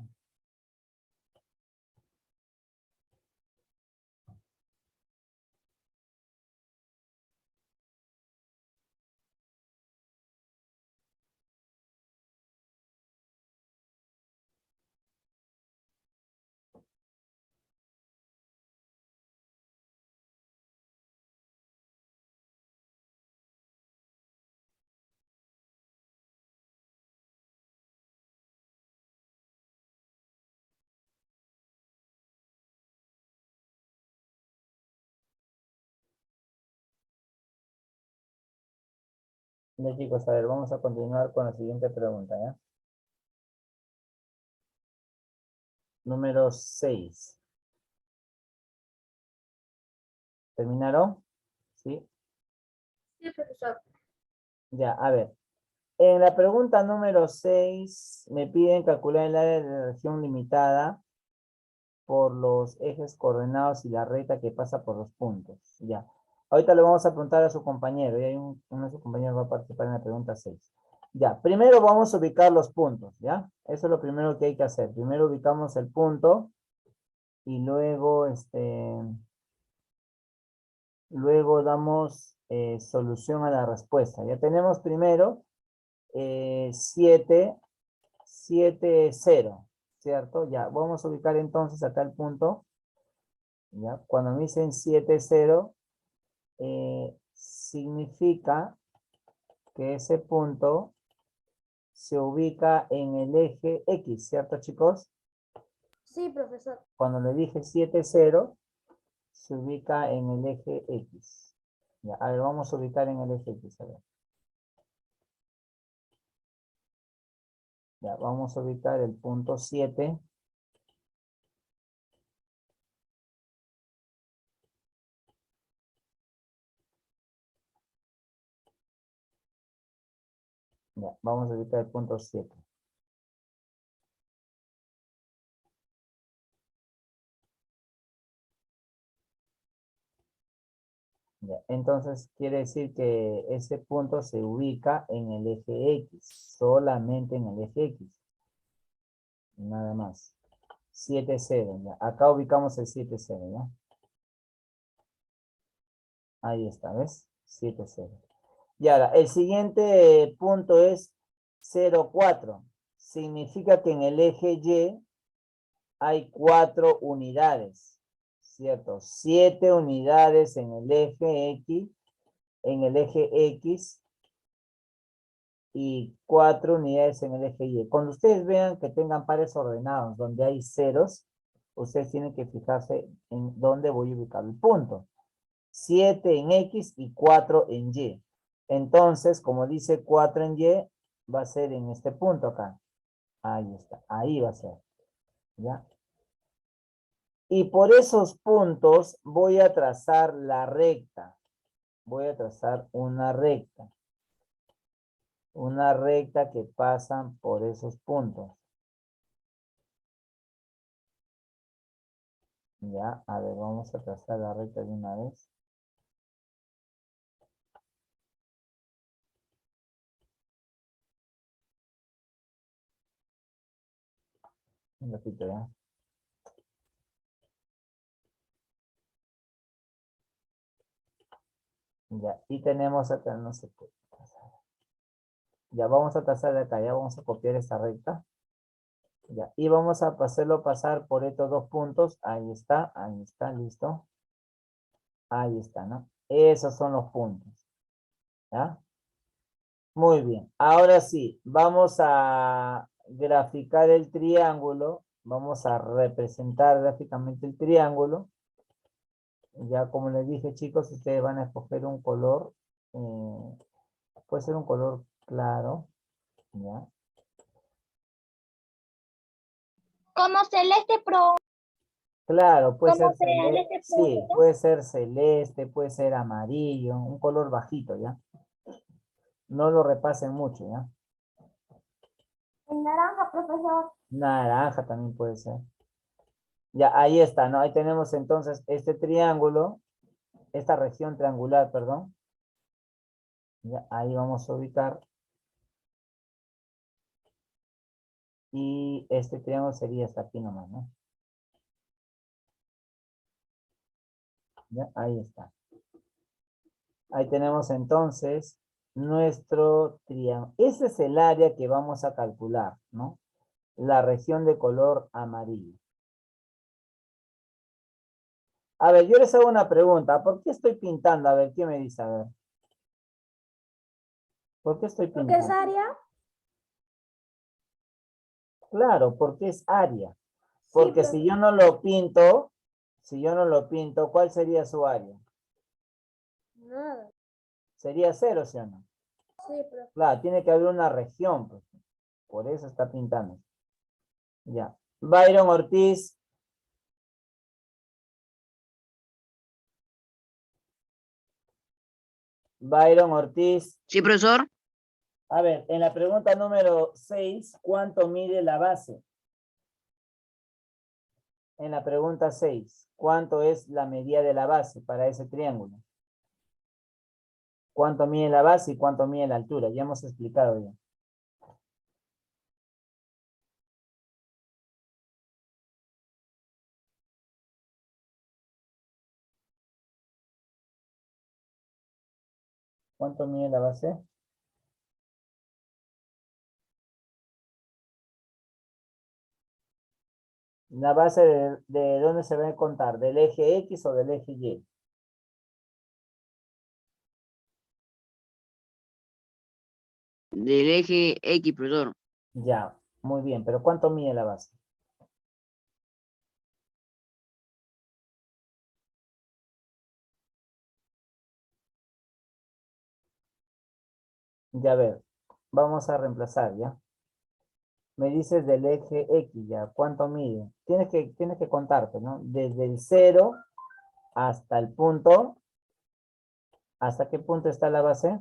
Bien, chicos, a ver, vamos a continuar con la siguiente pregunta, ¿ya? Número 6. ¿Terminaron? ¿Sí? Sí, profesor. Ya, a ver. En la pregunta número 6 me piden calcular el área de región limitada por los ejes coordenados y la recta que pasa por los puntos. Ya. Ahorita le vamos a preguntar a su compañero. Y hay uno de sus compañeros va a participar en la pregunta 6. Ya, primero vamos a ubicar los puntos, ¿ya? Eso es lo primero que hay que hacer. Primero ubicamos el punto y luego, luego damos solución a la respuesta. Ya tenemos primero 7, 7, 0, ¿cierto? Ya, vamos a ubicar entonces acá el punto. ¿Ya? Cuando me dicen 7, 0, significa que ese punto se ubica en el eje X, ¿cierto, chicos? Sí, profesor. Cuando le dije 7, 0, se ubica en el eje X. Ya, a ver, vamos a ubicar en el eje X, a ver. Ya, vamos a ubicar el punto 7. Ya, vamos a ubicar el punto 7. Ya, entonces quiere decir que ese punto se ubica en el eje X, solamente en el eje X. Nada más. 7, 0, ya. Acá ubicamos el 7, 0, ¿ya? Ahí está, ¿ves? 7, 0. Y ahora, el siguiente punto es 0, 4. Significa que en el eje Y hay 4 unidades, ¿cierto? 7 unidades en el eje X, y 4 unidades en el eje Y. Cuando ustedes vean que tengan pares ordenados donde hay ceros, ustedes tienen que fijarse en dónde voy a ubicar el punto. 7 en X y 4 en Y. Entonces, como dice 4 en Y, va a ser en este punto acá. Ahí está, ahí va a ser. ¿Ya? Y por esos puntos voy a trazar la recta. Voy a trazar una recta. Una recta que pasan por esos puntos. Ya, a ver, vamos a trazar la recta de una vez. Un ratito, ya. Ya, y tenemos acá, no se puede trazar. Ya vamos a trazar de acá, ya vamos a copiar esta recta. Ya, y vamos a hacerlo pasar por estos dos puntos. Ahí está, listo. Ahí está, ¿no? Esos son los puntos. ¿Ya? Muy bien. Ahora sí, vamos a graficar el triángulo. Vamos a representar gráficamente el triángulo. Ya como les dije, chicos, ustedes van a escoger un color. Puede ser un color claro. ¿Ya? Como celeste pro, Claro, puede ser como celeste. celeste Sí, pro. puede ser celeste, puede ser amarillo, un color bajito, ¿ya? No lo repasen mucho, ¿ya? El naranja, profesor. Naranja también puede ser. Ya, ahí está, ¿no? Ahí tenemos entonces este triángulo, esta región triangular, perdón. Ya, ahí vamos a ubicar. Y este triángulo sería hasta aquí nomás, ¿no? Ya, ahí está. Ahí tenemos entonces nuestro triángulo. Ese es el área que vamos a calcular, ¿no? La región de color amarillo. A ver, yo les hago una pregunta. ¿Por qué estoy pintando? A ver, ¿quién me dice? A ver. ¿Por qué estoy ¿Porque es pintando? área? Claro, porque es área. Sí, Porque si yo no lo pinto, ¿cuál sería su área? nada. Sería cero, ¿sí o no? Sí, pero Claro, tiene que haber una región, pues. Por eso está pintando. Ya. Byron Ortiz. Byron Ortiz. Sí, profesor. A ver, en la pregunta número 6, ¿cuánto mide la base? En la pregunta 6, ¿cuánto es la medida de la base para ese triángulo? ¿Cuánto mide la base y cuánto mide la altura? Ya hemos explicado ya. ¿Cuánto mide la base? La base de dónde se va a contar, ¿del eje X o del eje Y? Del eje X, profesor. Ya, muy bien, pero ¿cuánto mide la base? Ya, a ver, vamos a reemplazar, ¿ya? Me dices del eje X, ¿ya? ¿Cuánto mide? Tienes que contarte, ¿no? Desde el 0 hasta el punto. ¿Hasta qué punto está la base?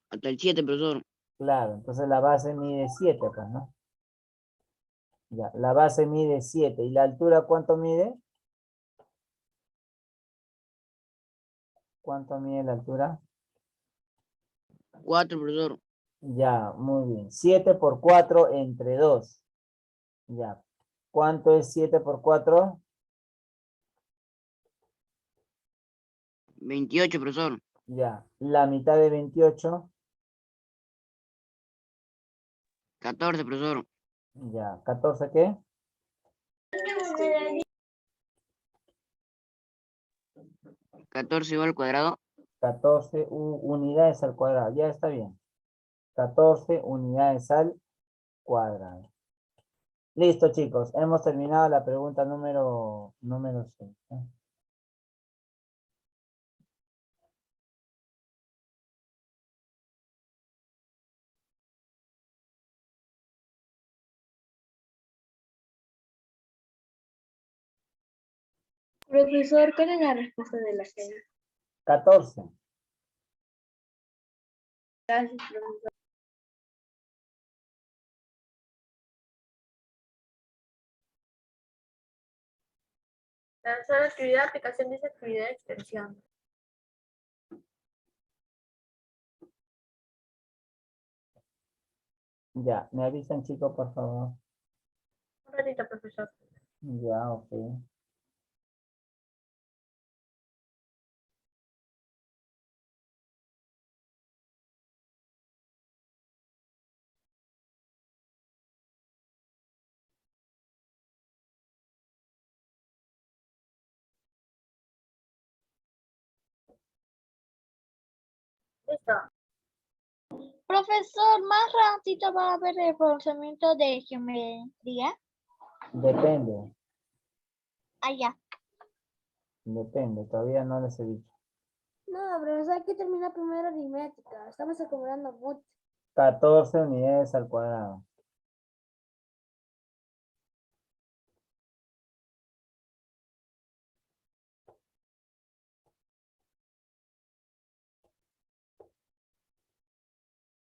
Hasta el 7, profesor. Claro, entonces la base mide 7, pues, ¿no? Ya, la base mide 7. ¿Y la altura cuánto mide? ¿Cuánto mide la altura? 4, profesor. Ya, muy bien. 7 por 4 entre 2. Ya. ¿Cuánto es 7 por 4? 28, profesor. Ya. La mitad de 28. 14, profesor. Ya. ¿14 qué? 14 igual al cuadrado. 14 unidades al cuadrado. Ya está bien. 14 unidades al cuadrado. Listo, chicos. Hemos terminado la pregunta número 6. Profesor, ¿cuál es la respuesta de la serie? 14. Gracias, profesor. Lanzar actividad, aplicación de esa actividad de extensión. Ya. ¿Me avisan, chicos, por favor? Un ratito, profesor. Ya, ok. Profesor, más ratito va a ver el procesamiento de geometría. Depende, Allá. depende, todavía no les he dicho. No, profesor, hay que terminar primero aritmética. Estamos acumulando mucho. 14 unidades al cuadrado.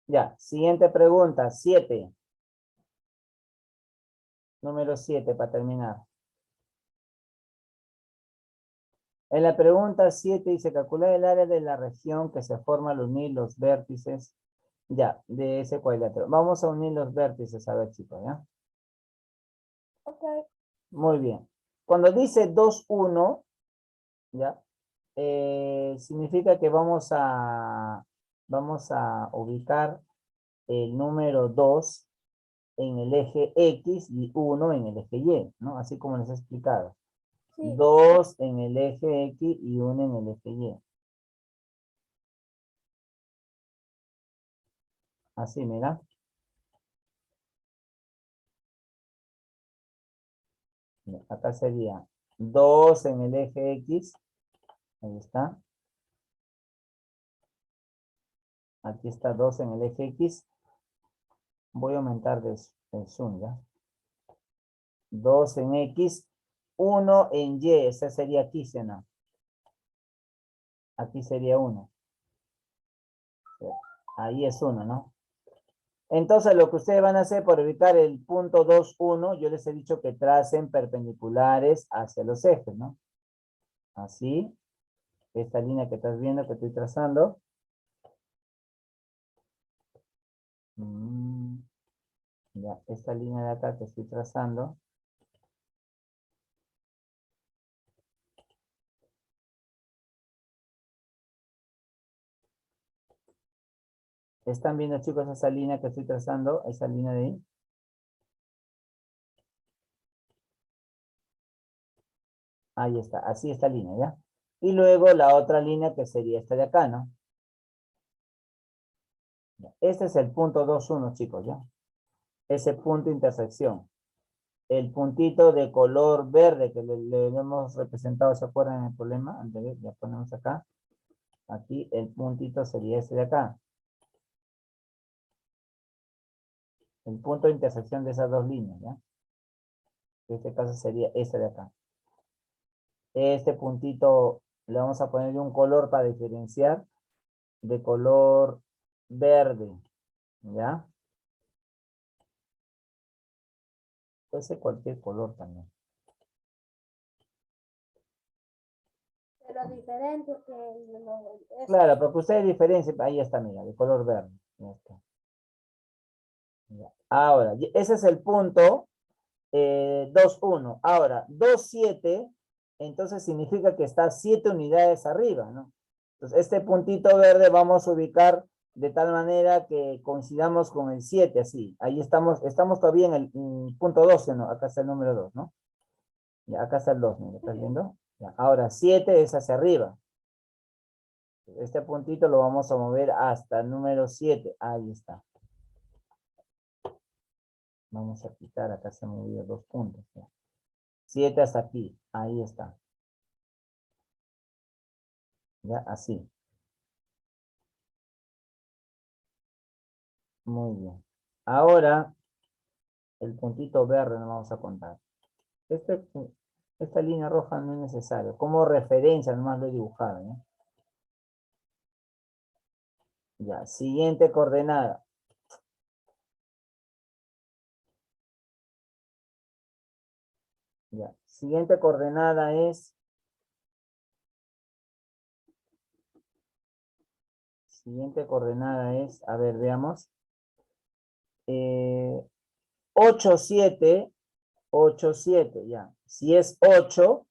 Ya, siguiente pregunta, 7. Número 7 para terminar. En la pregunta 7 dice calcular el área de la región que se forma al unir los vértices, ya, de ese cuadrilátero. Vamos a unir los vértices, a ver chicos, ¿ya? Ok. Muy bien. Cuando dice 2, 1, ¿ya? Significa que vamos a ubicar el número 2 en el eje X y 1 en el eje Y, ¿no? Así como les he explicado. Sí. 2 en el eje X y 1 en el eje Y. Así, mira. Acá sería 2 en el eje X. Ahí está. Aquí está 2 en el eje X. Voy a aumentar el zoom, ¿ya? 2 en X, 1 en Y. Ese sería aquí, ¿sí o no? Aquí sería 1. Ahí es 1, ¿no? Entonces, lo que ustedes van a hacer por evitar el punto 2, 1, yo les he dicho que tracen perpendiculares hacia los ejes, ¿no? Así. Esta línea que estás viendo que estoy trazando. Ya, esta línea de acá que estoy trazando. ¿Están viendo, chicos, esa línea que estoy trazando? Esa línea de ahí. Ahí está, así esta línea, ¿ya? Y luego la otra línea que sería esta de acá, ¿no? Este es el punto 2, 1, chicos, ¿ya? Ese punto de intersección. El puntito de color verde que le hemos representado, ¿se acuerdan en el problema anterior? Ya ponemos acá. Aquí el puntito sería ese de acá. El punto de intersección de esas dos líneas, ¿ya? En este caso sería este de acá. Este puntito le vamos a poner un color para diferenciar de color verde, ¿ya? Puede ser cualquier color también. Pero diferente que Claro, pero que ustedes diferencien, ahí está, mira, de color verde. Ya está. Ya. Ahora, ese es el punto 2, 1. Ahora, 2, 7, entonces significa que está 7 unidades arriba, ¿no? Entonces, este puntito verde vamos a ubicar de tal manera que coincidamos con el 7, así. Ahí estamos todavía en el punto 12, ¿no? Acá está el número 2, ¿no? Ya, acá está el 2, ¿no? ¿Estás viendo? Ya. Ahora, 7 es hacia arriba. Este puntito lo vamos a mover hasta el número 7. Ahí está. Vamos a quitar, acá se han movido 2 puntos. ¿Ya? 7 hasta aquí. Ahí está. Ya, así. Muy bien. Ahora, el puntito verde nos vamos a contar. Esta línea roja no es necesaria. Como referencia, nomás lo he dibujado. ¿No? Ya, siguiente coordenada. Ya, siguiente coordenada es... Siguiente coordenada es, a ver, veamos. 8, 7, 8, 7, ya. Si es 8,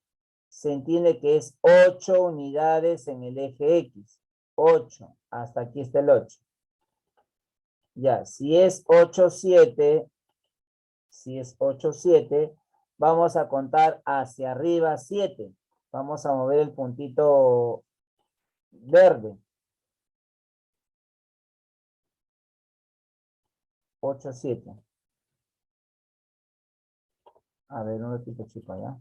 se entiende que es 8 unidades en el eje X. 8, hasta aquí está el 8. Ya, si es 8, 7, vamos a contar hacia arriba 7. Vamos a mover el puntito verde. 8, 7. A ver, un ratito, chicos, ¿ya?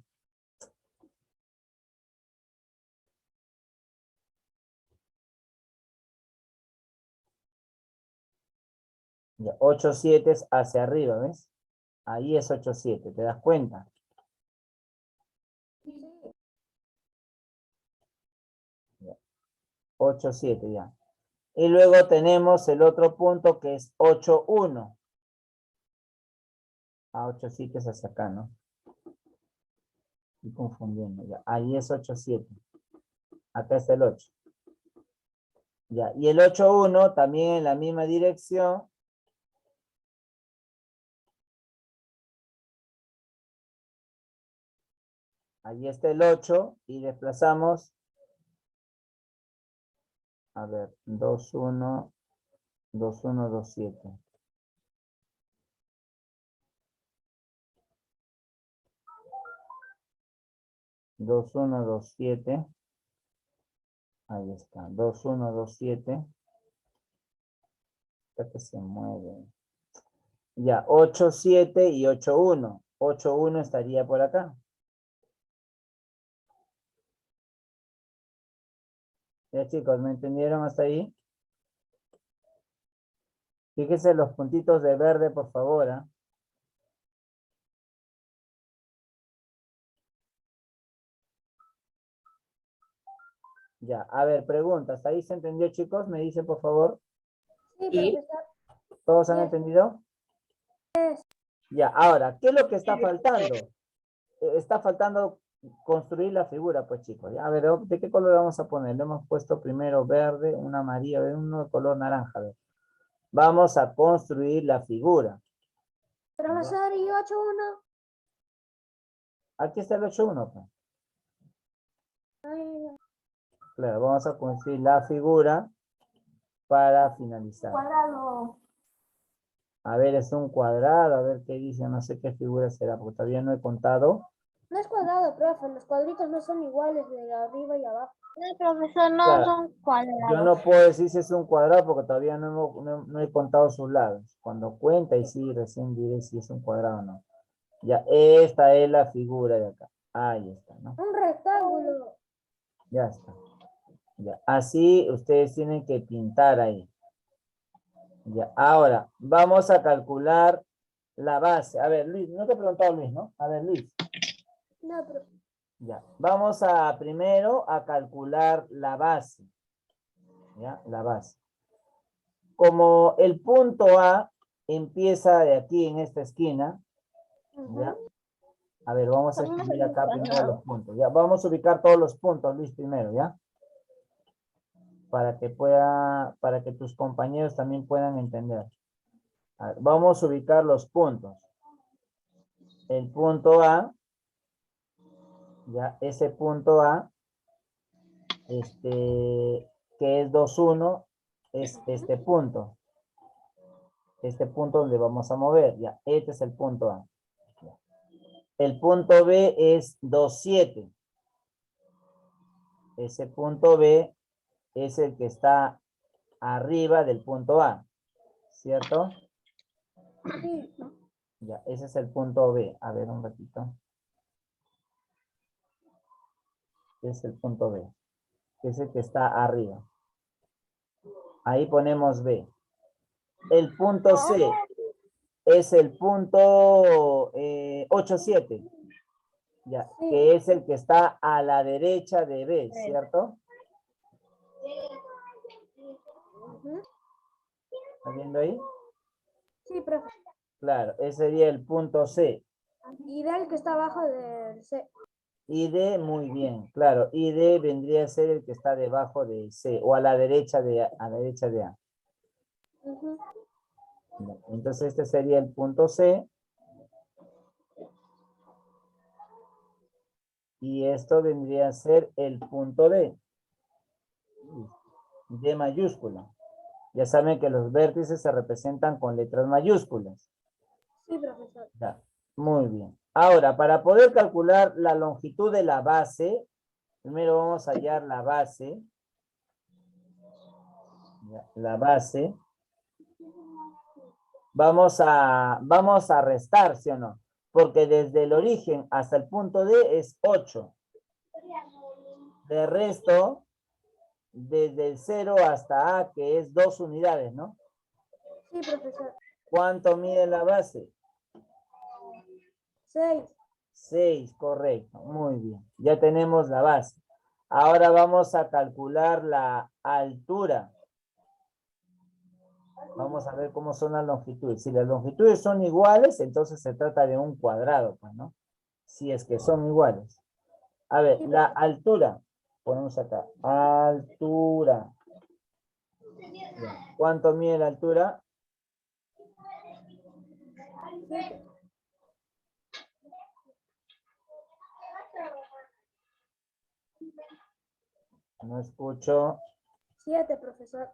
Ya, 8, 7 es hacia arriba, ¿ves? Ahí es 8, 7, ¿te das cuenta? Ya, 8, 7 ya. Y luego tenemos el otro punto que es 8, 1. 8, 7 es hacia acá, ¿no? Estoy confundiendo, ya. Ahí es 8, 7. Acá está el 8. Ya, y el 8, 1 también en la misma dirección. Ahí está el 8 y desplazamos. A ver, 2, 1, 2, 1, 2, 7. Dos, 1, 2, 7. Ahí está. 2, 1, 2, 7. Hasta que se mueve. Ya, 8, 7 y 8, 1. 8, 1 estaría por acá. Ya, chicos, ¿me entendieron hasta ahí? Fíjense los puntitos de verde, por favor, ¿ah? Ya, a ver, preguntas. ¿Ahí se entendió, chicos? Me dicen, por favor. Sí, profesor. ¿Todos han Yes. entendido? Ya, ahora, ¿qué es lo que está faltando? Está faltando construir la figura, pues, chicos. Ya, a ver, ¿de qué color vamos a poner? Le hemos puesto primero verde, un amarillo, uno de color naranja. A ver. Vamos a construir la figura. Profesor, ¿y 8-1? Aquí está el 8-1, pues. Claro, vamos a construir la figura para finalizar. Cuadrado. A ver, es un cuadrado, a ver qué dice, no sé qué figura será, porque todavía no he contado. No es cuadrado, profe. Los cuadritos no son iguales de arriba y abajo. No, profesor, no Claro, son yo cuadrados. no puedo decir si es un cuadrado porque todavía no he contado sus lados. Cuando cuenta y sí, recién diré si es un cuadrado o no. Ya, esta es la figura de acá. Ahí está, ¿no? Un rectángulo. Ya está. Ya, así ustedes tienen que pintar ahí. Ya, ahora vamos a calcular la base. A ver, Luis, no te he preguntado, Luis, ¿no? A ver, Luis. No, profe. Ya, vamos a primero a calcular la base. Ya, la base. Como el punto A empieza de aquí en esta esquina, ¿ya? A ver, vamos a escribir acá primero los puntos. Ya, vamos a ubicar todos los puntos, Luis, primero, ¿ya? Para que tus compañeros también puedan entender. A ver, vamos a ubicar los puntos. El punto A, ya, ese punto A, que es 2, 1, es este punto. Este punto donde vamos a mover, ya, este es el punto A. El punto B es 2, 7. Ese punto B es el que está arriba del punto A, ¿cierto? Sí. Ya, ese es el punto B. A ver, un ratito. Es el punto B. Es el que está arriba. Ahí ponemos B. El punto C es el punto 8, 7. Ya, que es el que está a la derecha de B, ¿cierto? ¿Estás viendo ahí? Sí, profe. Claro, ese sería el punto C. Y del que está abajo del C. Y D, muy bien, claro. Y D vendría a ser el que está debajo de C o a la derecha de A. Entonces este sería el punto C. Y esto vendría a ser el punto D. D mayúscula. Ya saben que los vértices se representan con letras mayúsculas. Sí, profesor. Ya, muy bien. Ahora, para poder calcular la longitud de la base, primero vamos a hallar la base. Ya, la base. Vamos a restar, ¿sí o no? Porque desde el origen hasta el punto D es 8. De resto, desde el 0 hasta A, que es 2 unidades, ¿no? Sí, profesor. ¿Cuánto mide la base? 6. 6, correcto. Muy bien. Ya tenemos la base. Ahora vamos a calcular la altura. Vamos a ver cómo son las longitudes. Si las longitudes son iguales, entonces se trata de un cuadrado, pues, ¿no? Si es que son iguales. A ver, la altura. Ponemos acá. Altura. ¿Cuánto mide la altura? 7. No escucho. 7, profesor.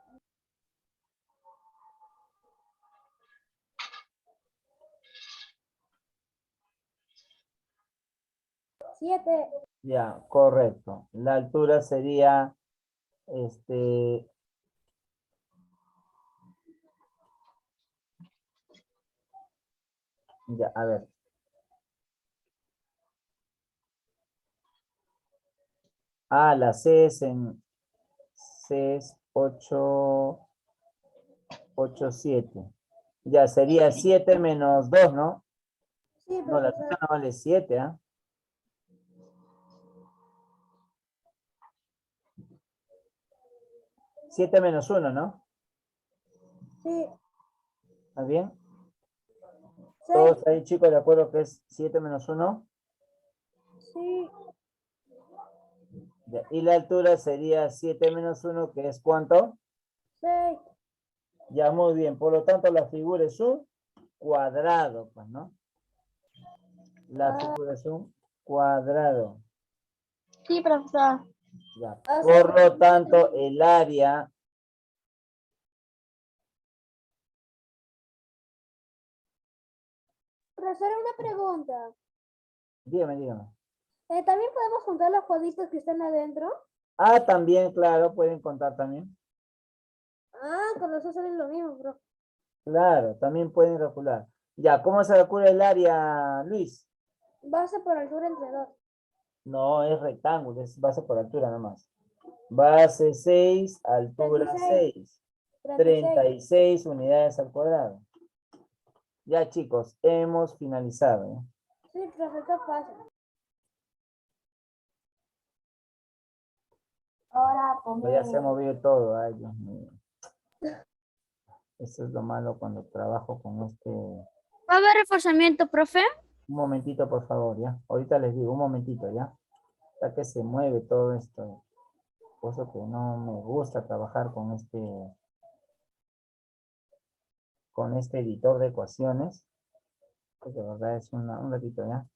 7. Ya, correcto. La altura sería, ya, a ver. Ah, la C es en, C es 8, 8, 7. Ya, sería 7 menos 2, ¿no? Sí, No, la profesor. altura no vale 7, ¿ah? 7 menos 1, ¿no? Sí. ¿Está bien? 6. ¿Todos ahí, chicos, de acuerdo que es 7 menos 1? Sí. Ya, y la altura sería 7 menos 1, que es ¿cuánto? 6. Ya, muy bien. Por lo tanto, la figura es un cuadrado, pues, ¿no? La figura es un cuadrado. Sí, profesor. Ya. O sea, Por lo tanto, el área... profesor, una pregunta. Dígame, dígame. ¿También podemos juntar los cuadritos que están adentro? Ah, también, claro, pueden contar también. Ah, con los dos salen lo mismo, bro. Claro, también pueden calcular. Ya, ¿cómo se calcula el área, Luis? Base por altura entre 2. No, es rectángulo, es base por altura nomás. Base 6, altura 36. 6. 36. 36 unidades al cuadrado. Ya, chicos, hemos finalizado, ¿eh? Sí, profesor, fácil. Ahora Pero ya se ha movido todo, ay, Dios mío. Eso es lo malo cuando trabajo con este... ¿Va a haber reforzamiento, profe? Un momentito, por favor, ya. Ahorita les digo, un momentito, ya. Ya que se mueve todo esto. Por eso que no me gusta trabajar con este editor de ecuaciones. Pues de verdad es un ratito, ya.